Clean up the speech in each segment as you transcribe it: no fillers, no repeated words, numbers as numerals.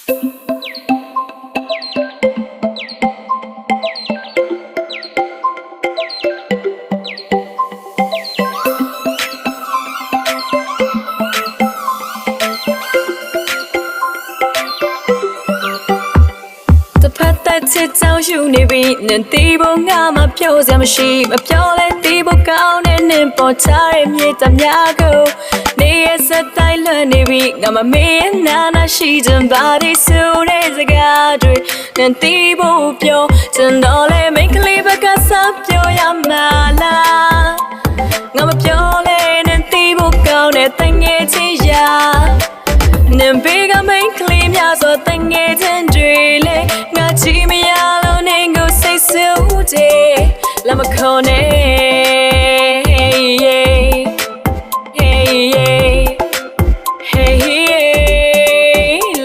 ချစ်ကြောင်ရှူနေပြီနင်တီးဖို့ငါမပြောစရာမရှိမပြောလဲတီးဖို့ကောင်းတဲ့နင်ပေါ်ချတဲ့မြေတများကိုနေရဲ့စတိုင်းလွန်နေပြီငါမမေးနာနာရှိချင်ပါသေးဆိုတဲ့စကားတွေနင်တီးဖို့ပြောချင်တော့လဲမိတ်ကလေးဘက်ကစပြောရမှာလားငါမပြောလဲနင်တီးဖို့ကောင်းတဲ့တငယ်ချင်းရာနင်ဘေးကမိတ်ကလေးများဆိုတငယ်ချင်းတွေလေငါချီမရလို့နေကိုစိတ်ဆူတယ်လမ်းမခေါ်နဲ့ hey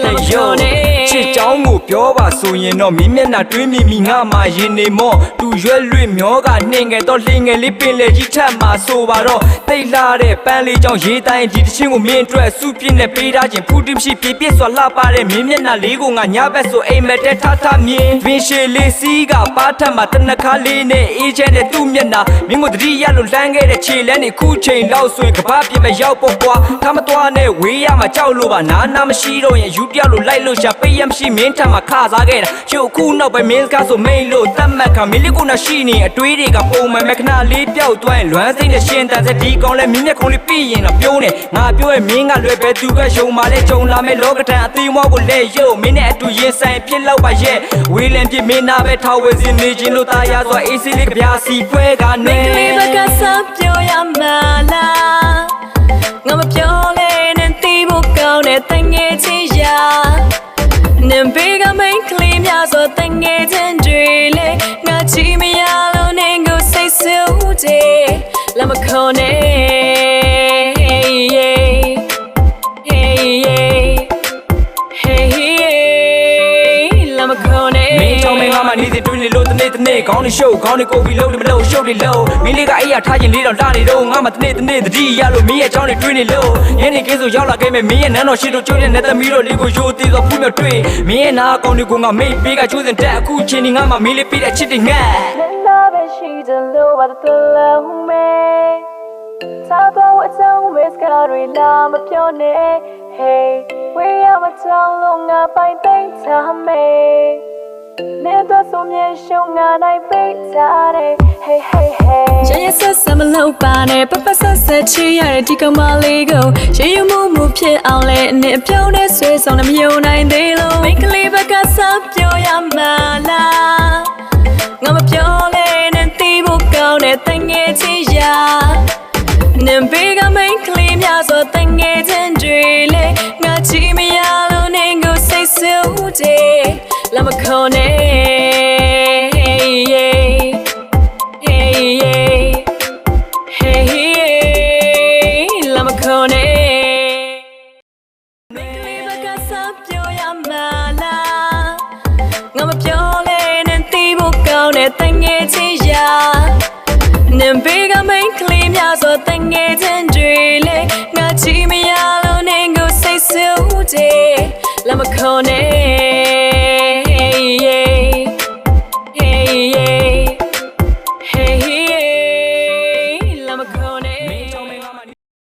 လမ်းမခေါ်နဲ့ချစ်ကြောင်းကိုပြောပါဆိုရင်တော့မင်းမျက်နှာတွေးမိငါမှရင်နေမော့သူရွက်လွင့်မျောကနှင်ငယ်တော့လှင်ငယ်လေးပင်လေကြီးထပ်မှာဆိုပါတော့တိတ်လာတဲ့ပန်းလေးကြောင့်ရေးတိုင်းဒီတချင်းကိုမင်းအတွက်စုပြင်းနဲ့ပေးထားခြင်းဖူးတိမရှိပြည့်ပြည့်စွာလှပတဲ့မင်းမျက်နှာလေးကိုငါညဘက်ဆိုအိမ်မက်တဲ့ထားထားမြင်တွင်ရှည်လေးစီးကပါထက်မှာတနခါလေးနဲ့အေးချမ်းတဲ့သူ့မျက်နှာမင်းကိုတတိယလို့လှမ်းခဲ့တဲ့ခြေလမ်းတွေခုချိန်လောက်ဆိုရင်ကဘာပြစ်မဲ့ရောက်ပေါ့ကွာထားမသွားနဲ့ဝေးရမှာကြောက်လို့ပါနာမရှိတော့ရင်ယူတယောက်လို့လိုက်လို့ရှာပေးရမရှိမင်းထမှာခစားခဲ့တာရုပ်ခုနောက်ပဲမင်းစကားဆိုမိန်လို့တတ်မှတ်ခါမင်းလေးကိုနာရှိနေအတွေးတွေကပုံမှန်မခဏလေးပျောက်သွားရင်လွမ်းစိမ့်နဲ့ရှင်တန်တဲ့ဒီကောင်လဲမင်းမျက်ခုံးလေးပြီးရင်တော့ပြုံးနေငါပြောရဲ့မင်းကလွယ်ပဲသူကယုံမာလဲဂျုံလာမဲ့လောကထန်အသေးမွားကိုလဲရုပ်မင်းနဲ့အတူရင်ဆိုင်ဖြစ်လောက်ပါရဲ့ဝေးလံပြမင်းနာပဲထောက်ဝဲစင်းနေခြင်းလို့သားရဆိုအေးစီလေးကပြားစီဖွဲကနေမိတ်ကလေးဘက်ကစပြောရမှာလားငါမပြောလဲနဲ့တီးဖို့ကောင်းတဲ့တငယ်ချင်းရာနင်ဘေးကမိတ်ကလေးများဆိုတငယ်ချင်းတွေလေငါချီမရလို့နေကိုစိတ်ဆူတယ်လမ်းမခေါ်နဲ့ လမ်းမခေါ်နဲ့မင်းကြောင့်မင်းငါမှနေစီတွင်းနေလို့တနေ့ခေါင်းနေရှုပ်ခေါင်းနေကိုပြီးလုံးနေမလို့ရှုပ်နေလို့မင်းလေးကအိယာထားခြင်းလေးတော့လှနေတော့ငါမှတနေ့တတိရလို့မင်းရဲ့ကြောင်းနေတွင်းနေလို့ရင်းနေကင်းဆိုရောက်လာခဲ့မယ်မင်းရဲ့နန်းတော်ရှိတို့ကျိုးတဲ့နဲ့သမီးတို့လေးကိုရိုသေးတော့ဖူးမြော်တွေ့မင်းရဲ့နာအကောင်တွေကိုငါမိတ်ပေးကချိုးစင်တက်အခုချင်းနေငါမှမင်းလေးပေးတဲ့ချစ်တွေငတ်နာပဲရှိတယ်လို့ဘာတလုံးမဲသာတော့အချောင်းဝစ်ကာရီလာမပြောနဲ့ Hey we are a town long up by time Never so many show I break Hey Yes I'm a low bane Papa said she had a tick on my lego She you move pit outlet and it pure swiss on a million nine day low Make a leave a gas up your yamala I'm a pure lane and table gown it thing it's ya Nen big I make clean ya so thing it's and drill ngà chi mi ya lo nen go say so day lama khone lama khone Make ba ka sa pyo ya ma la ngà ma pyo le nen ti bo kaung ne thing it's ya Nen big I make clean ya so thing it's and drill ngà chi mi ya lo nen go say so day lama khone